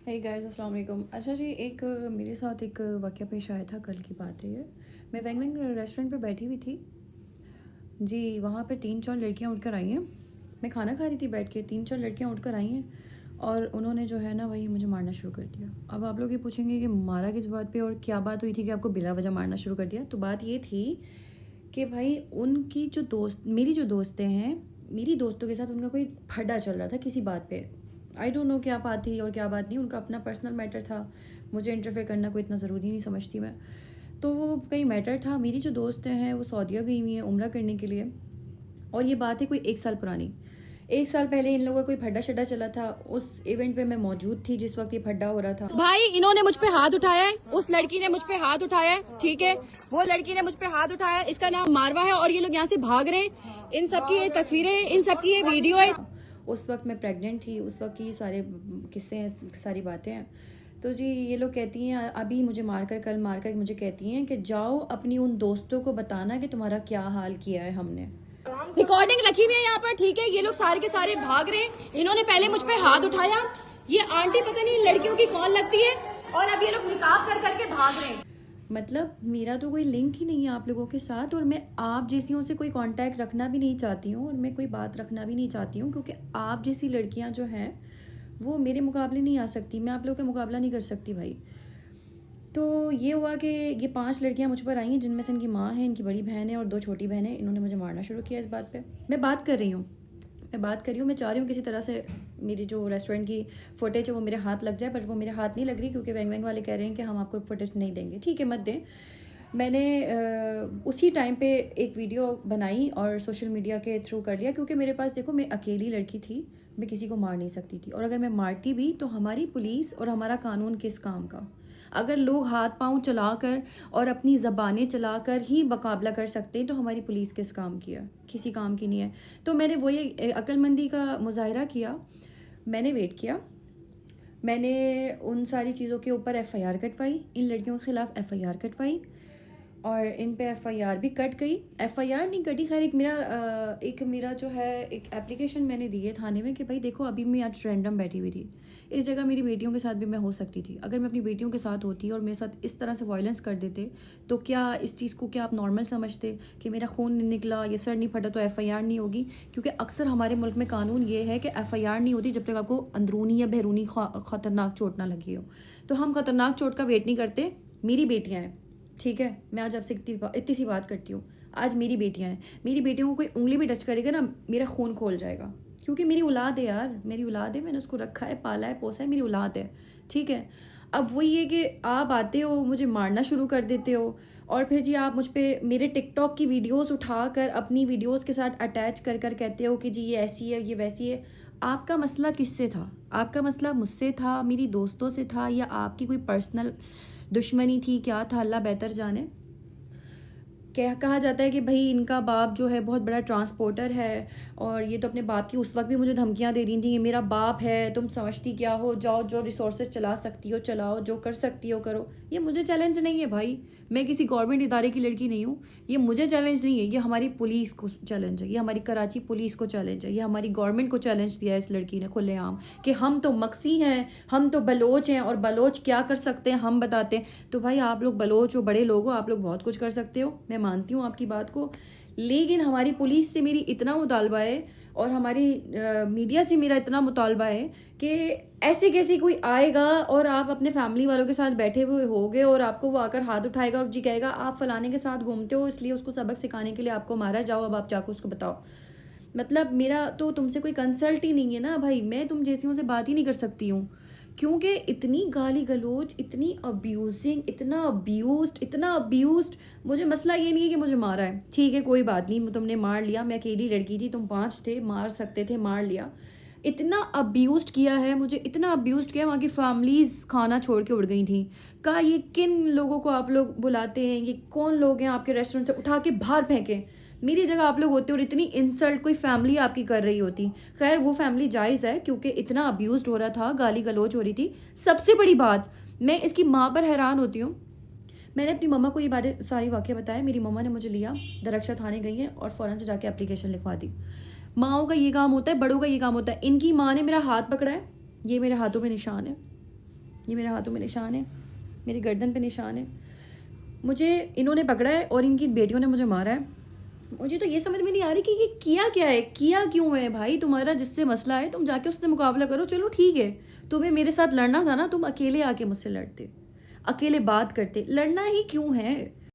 Hey guys अस्सलाम वालेकुम। अच्छा जी, एक मेरे साथ एक वाक़या पेश आया था, कल की बात है ये। मैं वेंग वेंग रेस्टोरेंट पे बैठी हुई थी जी। वहाँ पे 3-4 लड़कियाँ उठकर आई हैं। मैं खाना खा रही थी बैठ के, 3-4 लड़कियाँ उठकर आई हैं और उन्होंने जो है ना वही मुझे मारना शुरू कर दिया। अब आप लोग ये पूछेंगे कि मारा किस बात पे और क्या बात हुई थी कि आपको बिला वजह मारना शुरू कर दिया। तो बात ये थी कि भाई उनकी जो दोस्त मेरी जो दोस्तें हैं, मेरी दोस्तों के साथ उनका कोई फड्डा चल रहा था किसी बात पे। आई डोंट नो क्या बात थी और क्या बात नहीं, उनका अपना पर्सनल मैटर था। मुझे इंटरफेयर करना कोई इतना ज़रूरी नहीं समझती मैं। तो वो कहीं मैटर था। मेरी जो दोस्त हैं वो सऊदीया गई हुई हैं उम्रा करने के लिए, और ये बात है कोई 1 साल पुरानी। 1 साल पहले इन लोगों का कोई फड्डा-शड्डा चला था। उस इवेंट पे मैं मौजूद थी जिस वक़्त ये फड्डा हो रहा था। भाई इन्होंने मुझ पे हाथ उठाया है, उस लड़की ने मुझ पे हाथ उठाया है, ठीक है। वो लड़की ने मुझ पे हाथ उठाया है, इसका नाम मारवा है और ये लोग यहाँ से भाग रहे हैं। इन सब की ये तस्वीरें, इन सब की ये वीडियो है। उस वक्त मैं प्रेग्नेंट थी, उस वक्त की सारे किस्से हैं, सारी बातें हैं। तो जी ये लोग कहती हैं अभी मुझे मारकर, कल मारकर मुझे कहती हैं कि जाओ अपनी उन दोस्तों को बताना कि तुम्हारा क्या हाल किया है हमने। रिकॉर्डिंग रखी हुई है यहाँ पर, ठीक है। ये लोग सारे के सारे भाग रहे हैं। इन्होंने पहले मुझ पे हाथ उठाया। ये आंटी पता नहीं लड़कियों की कौन लगती है, और अब ये लोग निकाह कर करके भाग रहे हैं। मतलब मेरा तो कोई लिंक ही नहीं है आप लोगों के साथ, और मैं आप जैसियों से कोई कांटेक्ट रखना भी नहीं चाहती हूँ और मैं कोई बात रखना भी नहीं चाहती हूँ, क्योंकि आप जैसी लड़कियाँ जो हैं वो मेरे मुकाबले नहीं आ सकती। मैं आप लोगों का मुकाबला नहीं कर सकती भाई। तो ये हुआ कि ये 5 लड़कियां मुझ पर आई हैं, जिनमें से इनकी माँ है, इनकी बड़ी बहन है और 2 छोटी बहनें। इन्होंने मुझे मारना शुरू किया इस बात पे। मैं बात कर रही हूँ, मैं चाह रही हूँ किसी तरह से मेरी जो रेस्टोरेंट की फुटेज है वो मेरे हाथ लग जाए, बट वो मेरे हाथ नहीं लग रही क्योंकि वेंग वेंग वाले कह रहे हैं कि हम आपको फुटेज नहीं देंगे। ठीक है, मत दें। मैंने उसी टाइम पे एक वीडियो बनाई और सोशल मीडिया के थ्रू कर लिया, क्योंकि मेरे पास देखो मैं अकेली लड़की थी, मैं किसी को मार नहीं सकती थी, और अगर मैं मारती भी तो हमारी पुलिस और हमारा कानून किस काम का। अगर लोग हाथ पांव चलाकर और अपनी ज़बानें चलाकर ही मुकाबला कर सकते हैं तो हमारी पुलिस किस काम की है? किसी काम की नहीं है। तो मैंने वही अक्लमंदी का मुजाहरा किया। मैंने वेट किया, मैंने उन सारी चीज़ों के ऊपर एफ़आईआर कटवाई, इन लड़कियों के ख़िलाफ़ एफ़आईआर कटवाई और इन पे एफ़आईआर भी कट गई। एफ़आईआर नहीं कटी, खैर एक मेरा जो है एक एप्लीकेशन मैंने दी है थाने में कि भाई देखो अभी मैं आज रैंडम बैठी हुई थी, इस जगह मेरी बेटियों के साथ भी मैं हो सकती थी। अगर मैं अपनी बेटियों के साथ होती और मेरे साथ इस तरह से वायलेंस कर देते तो क्या इस चीज़ को क्या आप नॉर्मल समझते कि मेरा खून नहीं निकला या सर नहीं फटा तो एफ़आईआर नहीं होगी? क्योंकि अक्सर हमारे मुल्क में कानून ये है कि एफ़आईआर नहीं होती जब तक आपको अंदरूनी या बैरूनी ख़तरनाक चोट ना लगी हो। तो हम ख़तरनाक चोट का वेट नहीं करते। मेरी बेटियाँ हैं, ठीक है, मैं आज आपसे इतनी सी बात करती हूँ। आज मेरी बेटियाँ हैं, मेरी बेटियों को कोई उंगली भी टच करेगा ना मेरा खून खोल जाएगा, क्योंकि मेरी औलाद है यार, मेरी औलाद है, मैंने उसको रखा है, पाला है, पोसा है, मेरी औलाद है, ठीक है। अब वही है कि आप आते हो मुझे मारना शुरू कर देते हो, और फिर जी आप मुझ पे मेरे टिकटॉक की वीडियोस उठाकर अपनी वीडियोस के साथ अटैच कर कर कहते हो कि जी ये ऐसी है, ये वैसी है। आपका मसला किससे था? आपका मसला मुझसे था, मेरी दोस्तों से था, या आपकी कोई पर्सनल दुश्मनी थी? क्या था, अल्लाह बेहतर जाने। क्या कहा जाता है कि भाई इनका बाप जो है बहुत बड़ा ट्रांसपोर्टर है, और ये तो अपने बाप की उस वक्त भी मुझे धमकियां दे रही थी, ये मेरा बाप है, तुम समझती क्या हो, जाओ जो रिसोर्सेज चला सकती हो चलाओ, जो कर सकती हो करो। ये मुझे चैलेंज नहीं है भाई, मैं किसी गवर्नमेंट इदारे की लड़की नहीं हूँ। ये मुझे चैलेंज नहीं है, ये हमारी पुलिस को चैलेंज है, ये हमारी कराची पुलिस को चैलेंज है, ये हमारी गवर्नमेंट को चैलेंज दिया है इस लड़की ने खुलेआम कि हम तो मक्सी हैं, हम तो बलोच हैं, और बलोच क्या कर सकते हैं हम बताते हैं। तो भाई आप लोग बलोच हो, बड़े लोग हो, आप लोग बहुत कुछ कर सकते हो, मैं मानती हूँ आपकी बात को, लेकिन हमारी पुलिस से मेरी इतना मुतालबा है और हमारी मीडिया से मेरा इतना मुतालबा है कि ऐसे कैसे कोई आएगा और आप अपने फैमिली वालों के साथ बैठे हुए होगे और आपको वो आकर हाथ उठाएगा और जी कहेगा आप फलाने के साथ घूमते हो इसलिए उसको सबक सिखाने के लिए आपको मारा, जाओ अब आप जाकर उसको बताओ। मतलब मेरा तो तुमसे कोई कंसल्ट ही नहीं है ना भाई, मैं तुम जैसियों से बात ही नहीं कर सकती हूँ, क्योंकि इतनी गाली गलोच, इतनी अब्यूजिंग, इतना अब्यूज्ड। मुझे मसला ये नहीं है कि मुझे मारा है, ठीक है कोई बात नहीं, तुमने मार लिया, मैं अकेली लड़की थी, तुम 5 थे, मार सकते थे, मार लिया। इतना अब्यूज़्ड किया है मुझे, इतना अब्यूज़्ड किया, वहाँ की फैमिलीज़ खाना छोड़ के उड़ गई थी। कहा ये किन लोगों को आप लोग बुलाते हैं, ये कौन लोग हैं आपके रेस्टोरेंट से, उठा के बाहर फेंकें। मेरी जगह आप लोग होते और इतनी इंसल्ट कोई फैमिली आपकी कर रही होती। खैर वो फैमिली जायज़ है क्योंकि इतना अब्यूज़्ड हो रहा था, गाली गलौज हो रही थी। सबसे बड़ी बात, मैं इसकी माँ पर हैरान होती हूँ। मैंने अपनी मम्मा को ये बातें सारी वाक़या बताया, मेरी मम्मा ने मुझे लिया, दरख्शा थाने गई हैं और फ़ौरन से जाके एप्लीकेशन लिखवा दी। माँओं का ये काम होता है, बड़ों का ये काम होता है। इनकी माँ ने मेरा हाथ पकड़ा है, ये मेरे हाथों में निशान है, ये मेरे हाथों में निशान है, मेरी गर्दन पे निशान है। मुझे इन्होंने पकड़ा है और इनकी बेटियों ने मुझे मारा है। मुझे तो ये समझ में नहीं आ रही कि ये किया क्या है, किया क्यों है। भाई तुम्हारा जिससे मसला है तुम जाके उससे मुकाबला करो, चलो ठीक है। तुम्हें मेरे साथ लड़ना था ना, तुम अकेले आके मुझसे लड़ते, अकेले बात करते। लड़ना ही क्यों है?